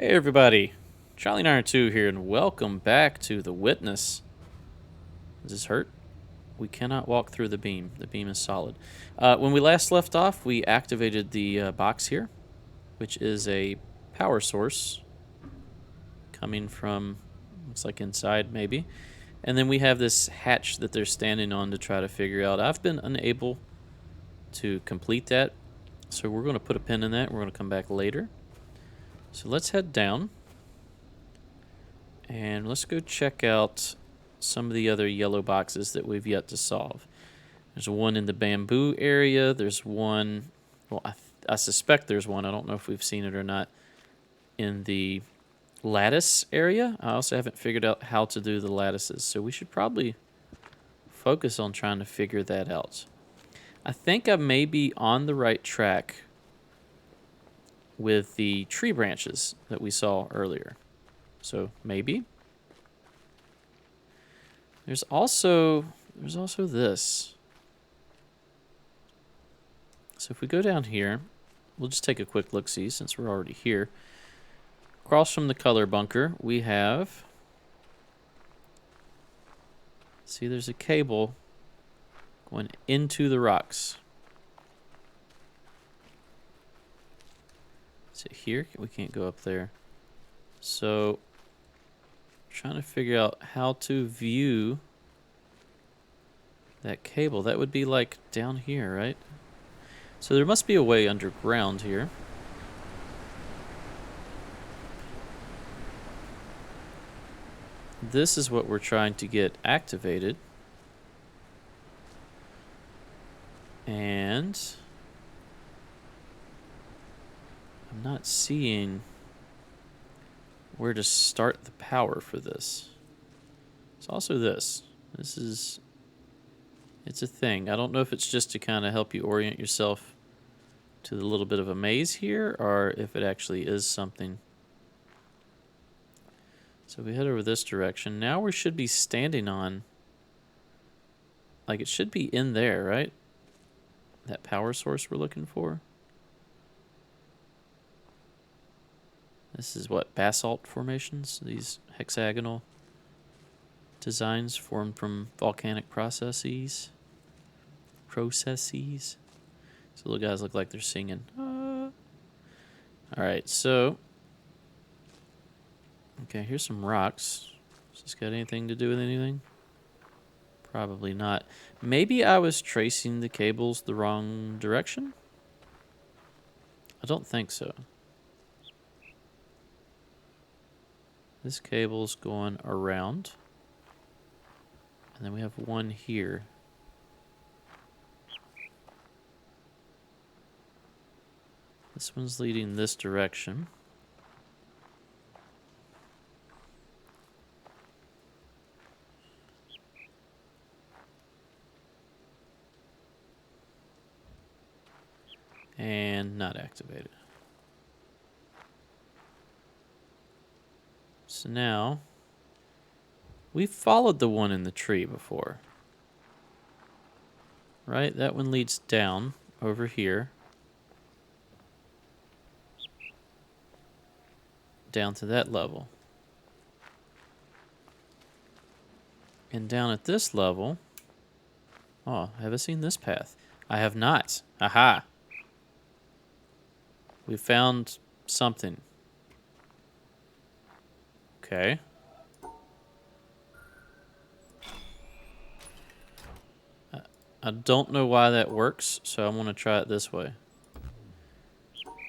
Hey everybody, Charlie 902 here, and welcome back to The Witness. Does this hurt? We cannot walk through the beam. The beam is solid. When we last left off, we activated the box here, which is a power source coming from, looks like inside maybe. And then we have this hatch that they're standing on to try to figure out. I've been unable to complete that, so we're going to put a pin in that. We're going to come back later. So let's head down. And let's go check out some of the other yellow boxes that we've yet to solve. There's one in the bamboo area. There's one, well, I suspect there's one. I don't know if we've seen it or not. In the lattice area. I also haven't figured out how to do the lattices, so we should probably focus on trying to figure that out. I think I may be on the right track with the tree branches that we saw earlier. So maybe. There's also this. So if we go down here, we'll just take a quick look-see since we're already here. Across from the color bunker, we have, see, there's a cable going into the rocks. Is it here? We can't go up there. So trying to figure out how to view that cable. That would be like down here, right? So there must be a way underground here. This is what we're trying to get activated. And I'm not seeing where to start the power for this. It's also this. This is, it's a thing. I don't know if it's just to kind of help you orient yourself to the little bit of a maze here, or if it actually is something. So we head over this direction. Now we should be standing on, like it should be in there, right? That power source we're looking for. This is what, basalt formations? These hexagonal designs formed from volcanic processes. These little guys look like they're singing. Alright, so. Okay, here's some rocks. Has this got anything to do with anything? Probably not. Maybe I was tracing the cables the wrong direction? I don't think so. This cable's going around. And then we have one here. This one's leading this direction. And not activated. So now, we've followed the one in the tree before. Right? That one leads down over here. Down to that level. And down at this level... Oh, have I seen this path? I have not. Aha! We found something. Okay. I don't know why that works, so I'm going to try it this way.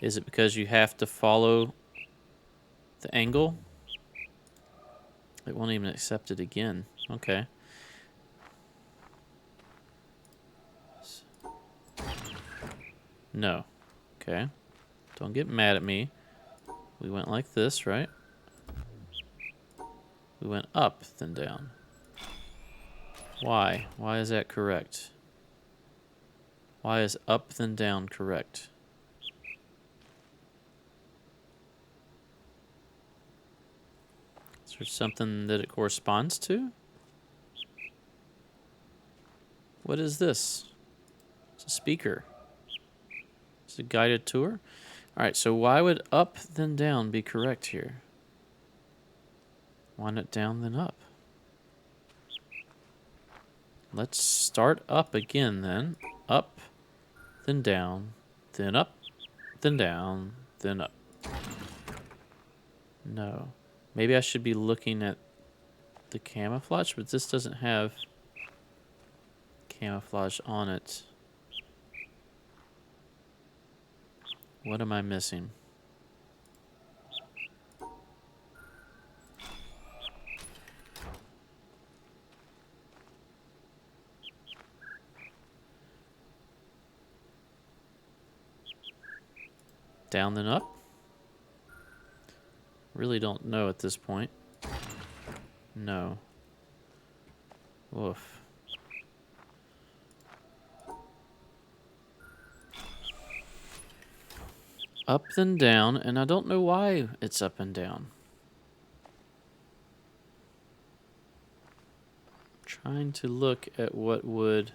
Is it because you have to follow the angle? It won't even accept it again. Okay. No. Okay. Don't get mad at me. We went like this, right? We went up, then down. Why? Why is that correct? Why is up, then down correct? Is there something that it corresponds to? What is this? It's a speaker. It's a guided tour. Alright, so why would up then down be correct here? Why not down then up? Let's start up again then. Up, then down, then up, then down, then up. No. Maybe I should be looking at the camouflage, but this doesn't have camouflage on it. What am I missing? Down then up? Really don't know at this point. No. Woof. Up then down, and I don't know why it's up and down. Trying to look at what would...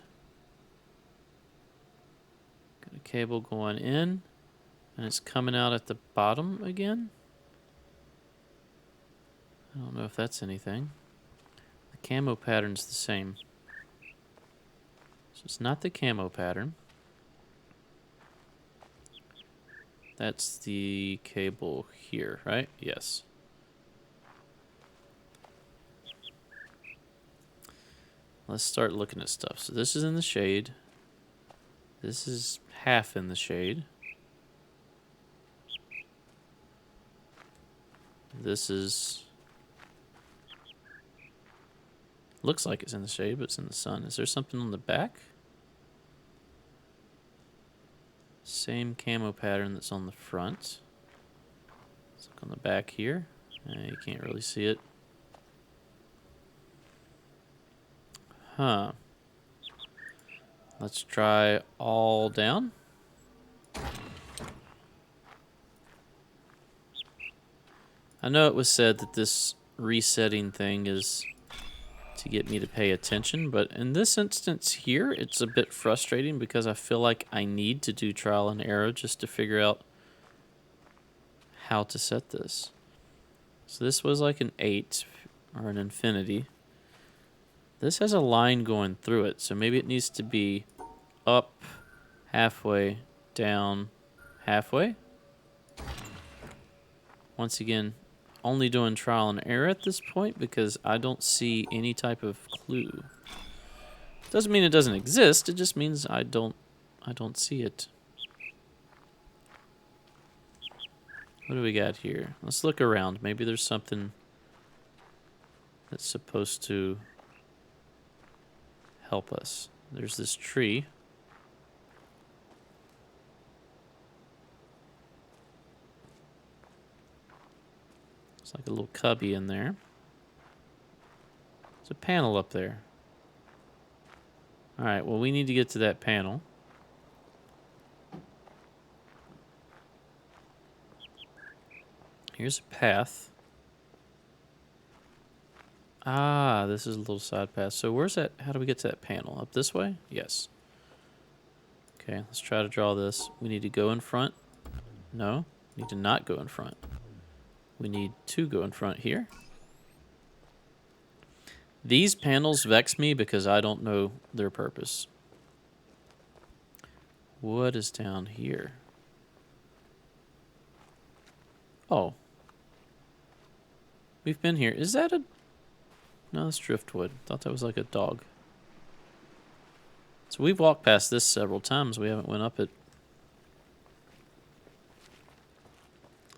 Got a cable going in, and it's coming out at the bottom again. I don't know if that's anything. The camo pattern's the same. So it's not the camo pattern. That's the cable here, right? Yes. Let's start looking at stuff. So this is in the shade. This is half in the shade. This is... Looks like it's in the shade, but it's in the sun. Is there something on the back? Same camo pattern that's on the front. Let's look on the back here. You can't really see it. Huh. Let's try all down. I know it was said that this resetting thing is to get me to pay attention, but in this instance here, it's a bit frustrating because I feel like I need to do trial and error just to figure out how to set this. So this was like an 8 or an infinity. This has a line going through it, so maybe it needs to be up halfway, down halfway. Once again, only doing trial and error at this point because I don't see any type of clue. Doesn't mean it doesn't exist, it just means I don't see it. What do we got here? Let's look around. Maybe there's something that's supposed to help us. There's this tree. It's like a little cubby in there. There's a panel up there. Alright, well we need to get to that panel. Here's a path. Ah, this is a little side path. So where's that? How do we get to that panel? Up this way? Yes. Okay, let's try to draw this. We need to go in front. No, we need to not go in front. We need to go in front here. These panels vex me because I don't know their purpose. What is down here? Oh. We've been here. Is that a... No, it's driftwood. Thought that was like a dog. So we've walked past this several times. We haven't went up it.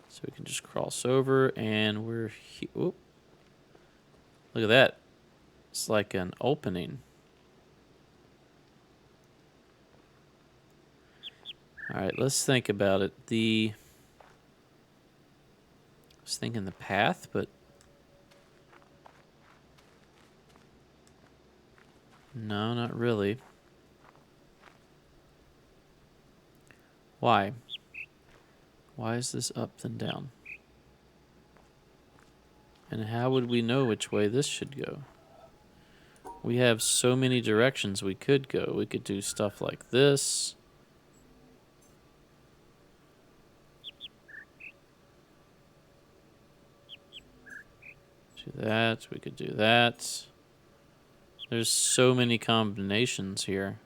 So we can just cross over and we're here. Look at that. It's like an opening. Alright, let's think about it. I was thinking the path, but no, not really. Why? Why is this up then down? And how would we know which way this should go? We have so many directions we could go. We could do stuff like this. Do that. We could do that. There's so many combinations here.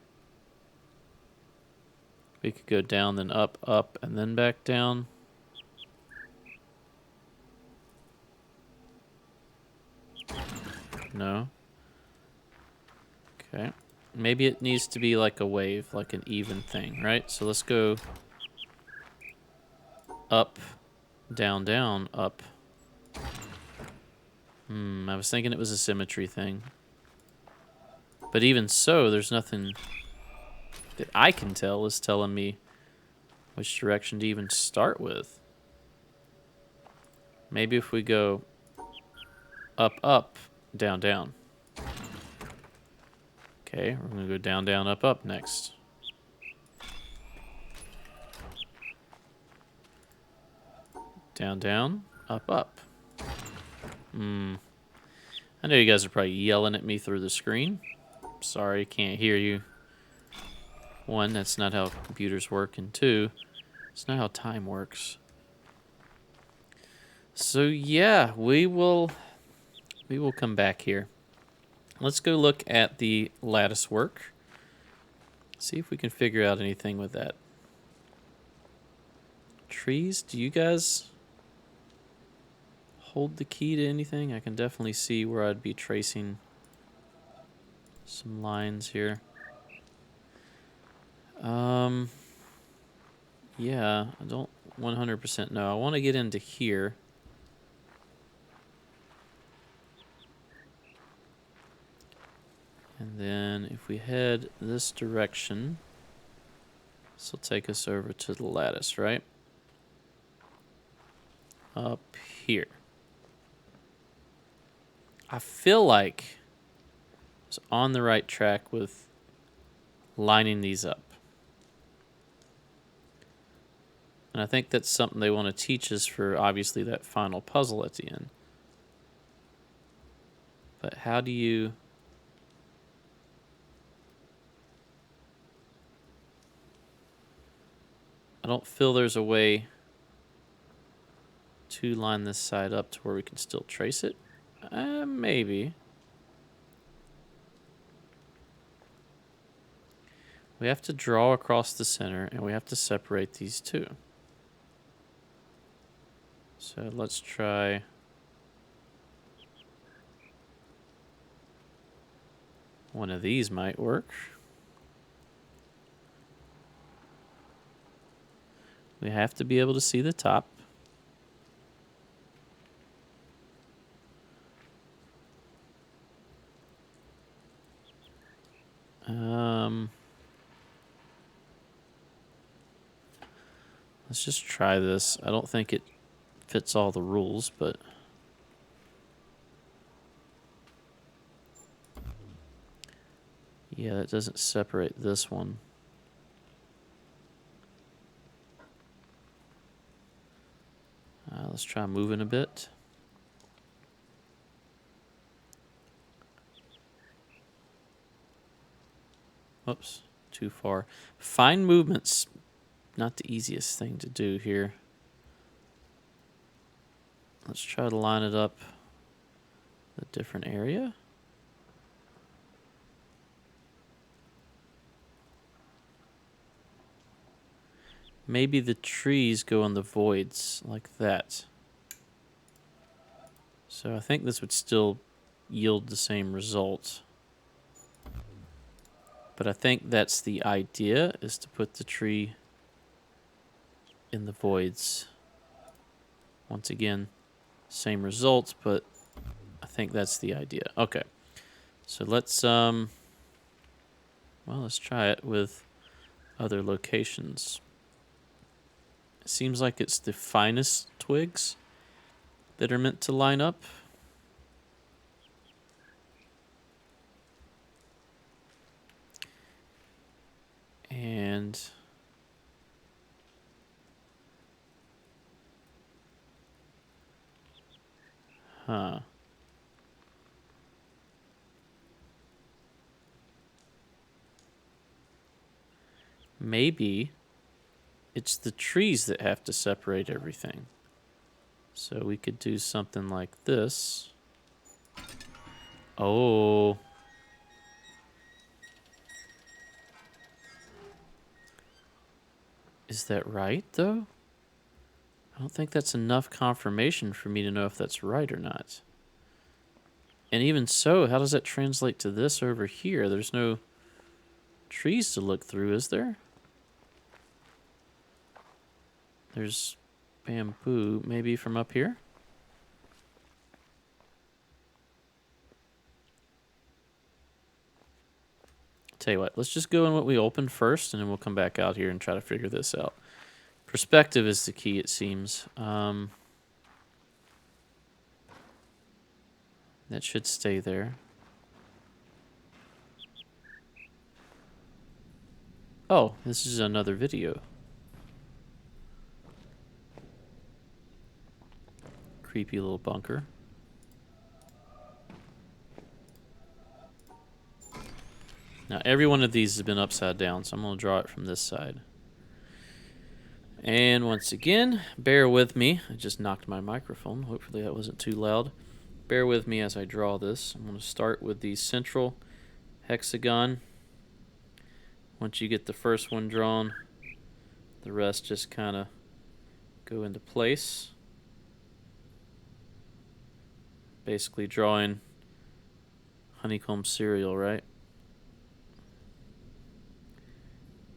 We could go down, then up, up, and then back down. No. Okay. Maybe it needs to be like a wave, like an even thing, right? So let's go up, down, down, up. I was thinking it was a symmetry thing. But even so, there's nothing that I can tell is telling me which direction to even start with. Maybe if we go up, up, down, down. Okay, we're going to go down, down, up, up next. Down, down, up, up. I know you guys are probably yelling at me through the screen. Sorry, can't hear you. One, that's not how computers work, and two, it's not how time works. So yeah, we will come back here. Let's go look at the lattice work. See if we can figure out anything with that. Trees, do you guys hold the key to anything? I can definitely see where I'd be tracing some lines here. Yeah, I don't 100% know. I want to get into here. And then if we head this direction, this will take us over to the lattice, right? Up here. I feel like I was on the right track with lining these up. And I think that's something they want to teach us for, obviously, that final puzzle at the end. But how do you... I don't feel there's a way to line this side up to where we can still trace it. Maybe. We have to draw across the center, and we have to separate these two. So let's try... One of these might work. We have to be able to see the top. Let's just try this. I don't think it fits all the rules, but... Yeah, that doesn't separate this one. Let's try moving a bit. Whoops, too far. Fine movement's not the easiest thing to do here. Let's try to line it up a different area. Maybe the trees go in the voids like that. So I think this would still yield the same result. But I think that's the idea, is to put the tree in the voids. Once again, same result, but I think that's the idea. Okay. So let's let's try it with other locations. It seems like it's the finest twigs that are meant to line up. And maybe it's the trees that have to separate everything. So we could do something like this. Oh. Is that right, though? I don't think that's enough confirmation for me to know if that's right or not. And even so, how does that translate to this over here? There's no trees to look through, is there? There's bamboo, maybe from up here? Tell you what, let's just go in what we opened first, and then we'll come back out here and try to figure this out. Perspective is the key, it seems. That should stay there. Oh, this is another video. Creepy little bunker. Now, every one of these has been upside down, so I'm going to draw it from this side. And once again, bear with me. I just knocked my microphone. Hopefully that wasn't too loud. Bear with me as I draw this. I'm going to start with the central hexagon. Once you get the first one drawn, the rest just kind of go into place. Basically drawing honeycomb cereal, right?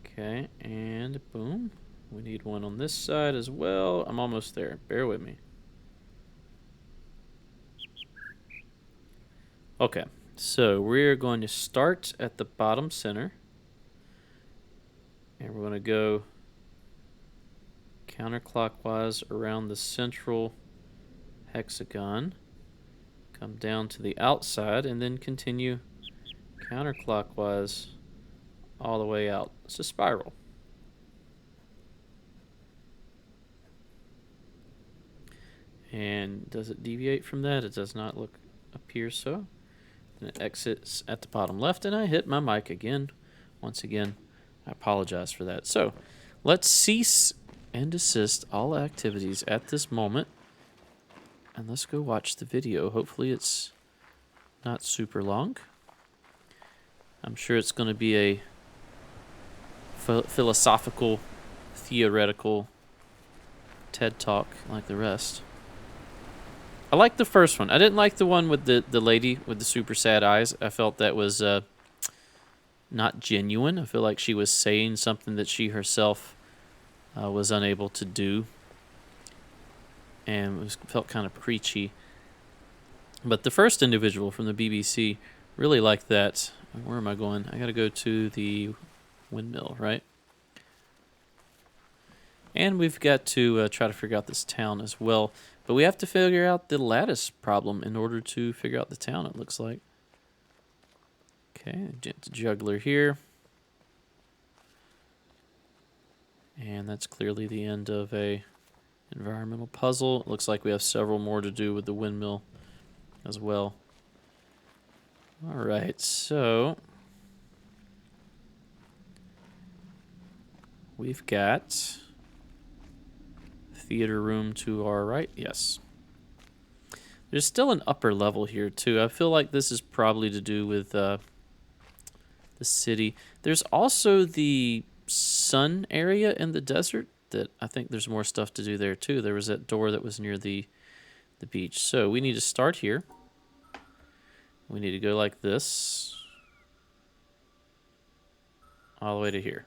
Okay, and boom. We need one on this side as well. I'm almost there. Bear with me. Okay, so we're going to start at the bottom center. And we're going to go counterclockwise around the central hexagon. Come down to the outside and then continue counterclockwise all the way out. It's a spiral. And does it deviate from that? It does not appear so. Then it exits at the bottom left, and I hit my mic again. Once again, I apologize for that. So let's cease and desist all activities at this moment, and let's go watch the video. Hopefully it's not super long. I'm sure it's going to be a philosophical, theoretical TED Talk like the rest. I like the first one. I didn't like the one with the lady with the super sad eyes. I felt that was not genuine. I feel like she was saying something that she herself was unable to do. And it felt kind of preachy. But the first individual from the BBC, really liked that. Where am I going? I got to go to the windmill, right? And we've got to try to figure out this town as well. But we have to figure out the lattice problem in order to figure out the town, it looks like. Okay, juggler here. And that's clearly the end of a environmental puzzle. It looks like we have several more to do with the windmill as well. All right, so we've got theater room to our right. Yes. There's still an upper level here, too. I feel like this is probably to do with the city. There's also the sun area in the desert that I think there's more stuff to do there, too. There was that door that was near the beach. So we need to start here. We need to go like this all the way to here.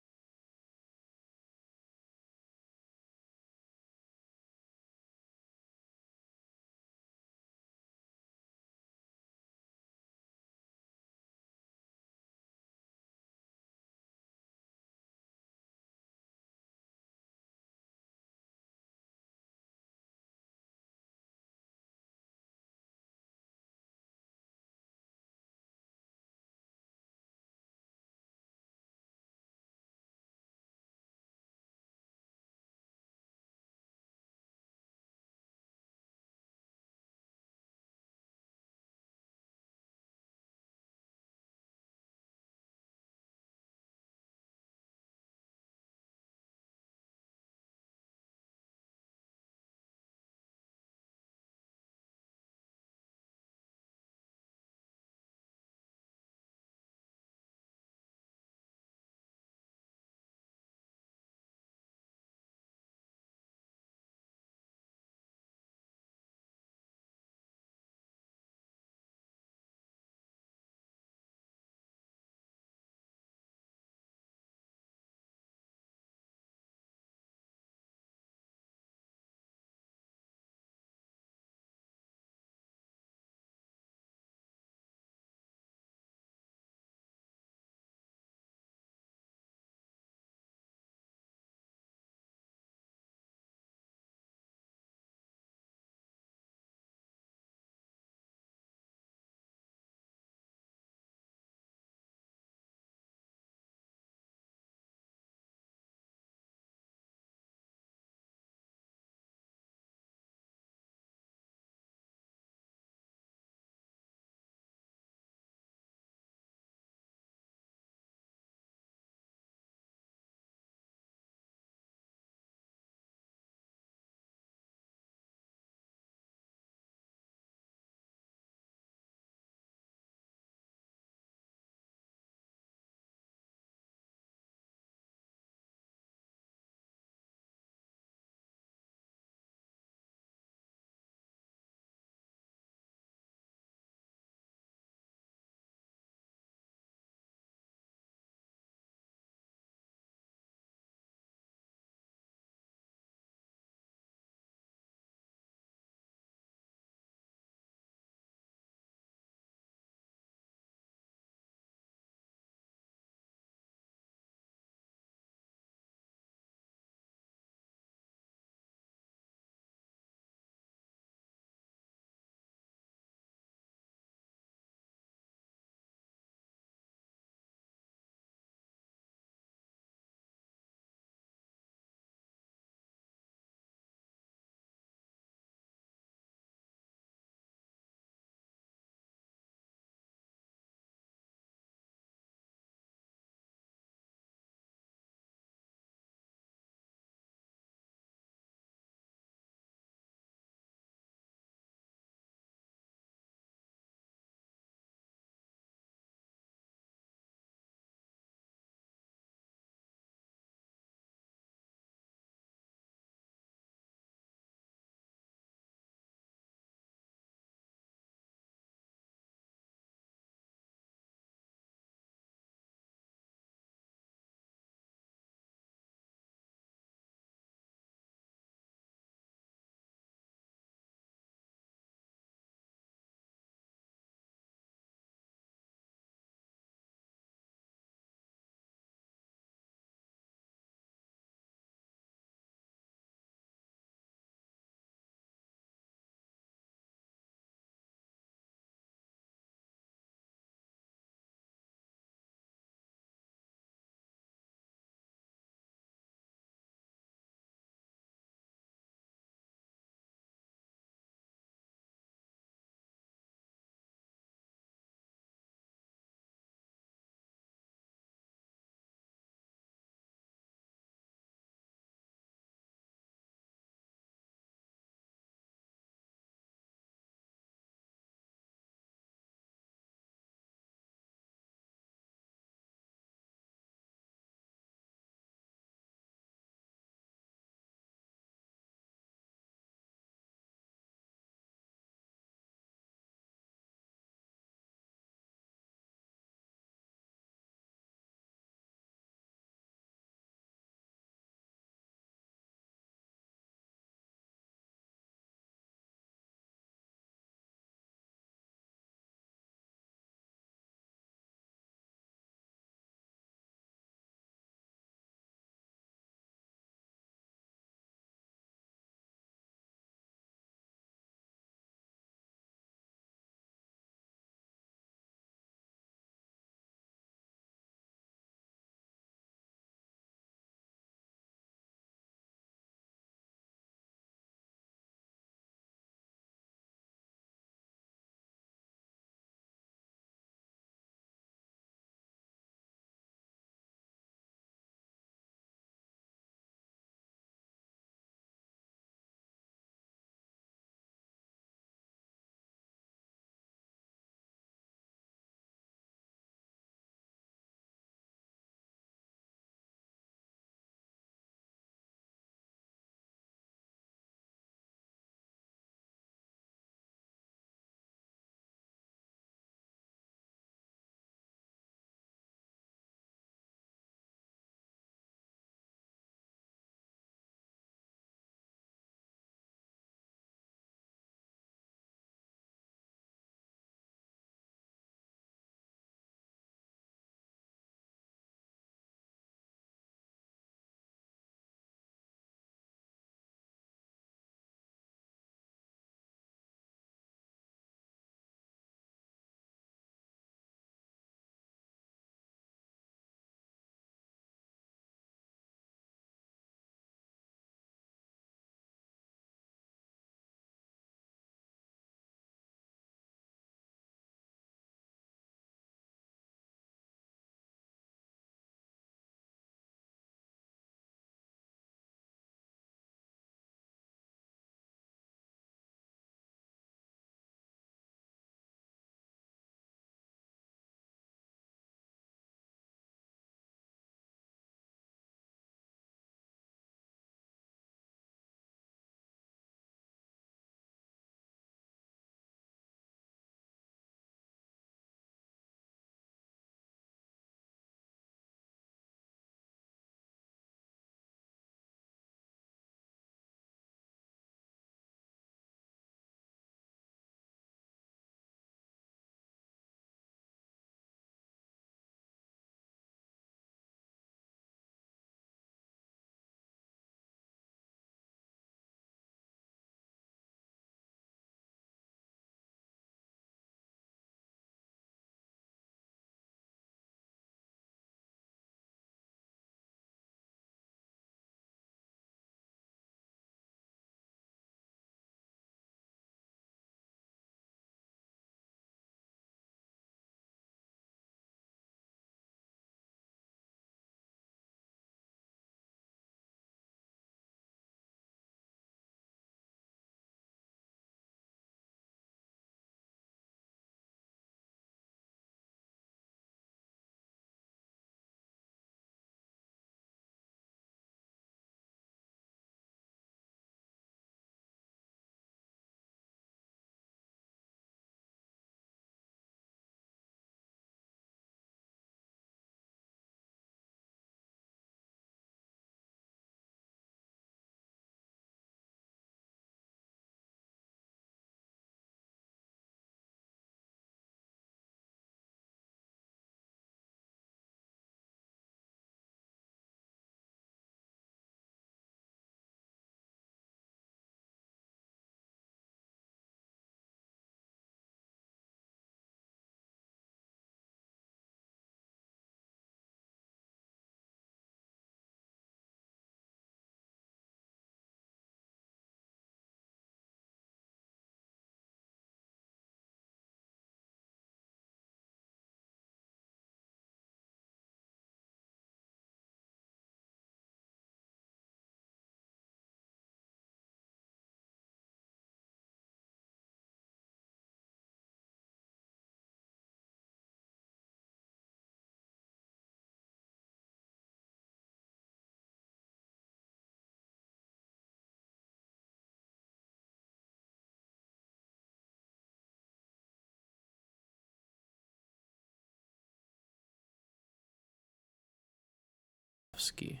Tchaikovsky.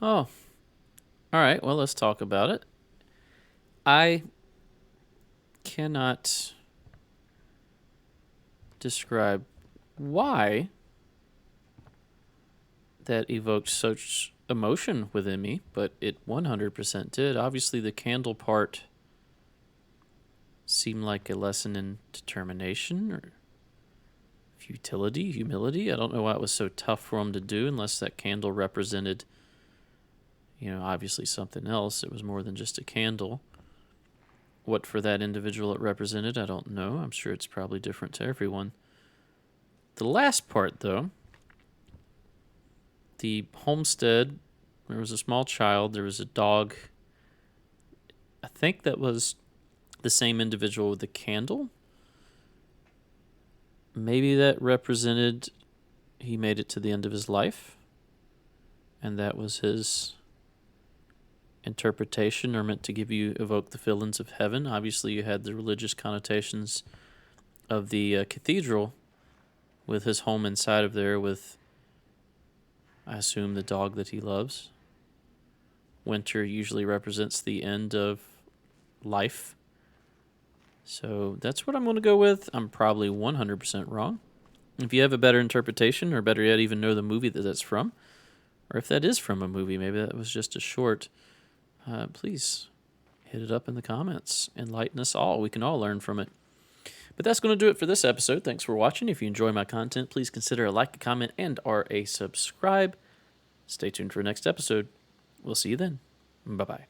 Oh. All right, well, let's talk about it. I cannot describe why that evoked such emotion within me, but it 100% did. Obviously, the candle part seemed like a lesson in determination or futility, humility. I don't know why it was so tough for him to do unless that candle represented, obviously something else. It was more than just a candle. What for that individual it represented, I don't know. I'm sure it's probably different to everyone. The last part, though, the homestead, there was a small child, there was a dog. I think that was the same individual with the candle. Maybe that represented he made it to the end of his life, and that was his interpretation, or meant to evoke the feelings of heaven. Obviously, you had the religious connotations of the cathedral with his home inside of there with, I assume, the dog that he loves. Winter usually represents the end of life. So that's what I'm going to go with. I'm probably 100% wrong. If you have a better interpretation, or better yet, even know the movie that that's from, or if that is from a movie, maybe that was just a short, please hit it up in the comments. Enlighten us all. We can all learn from it. But that's going to do it for this episode. Thanks for watching. If you enjoy my content, please consider a like, a comment, and or a subscribe. Stay tuned for next episode. We'll see you then. Bye-bye.